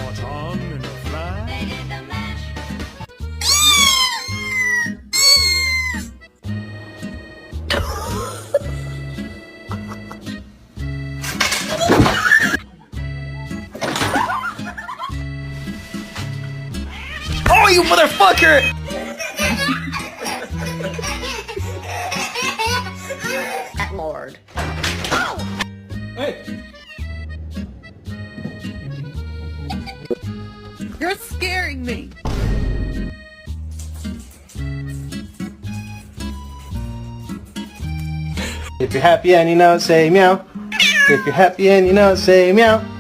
What's on in a flash? They did the mash. Oh, you motherfucker! Lord. Hey. You're scaring me. If you're happy and you know it, say meow. If you're happy and you know it, say meow.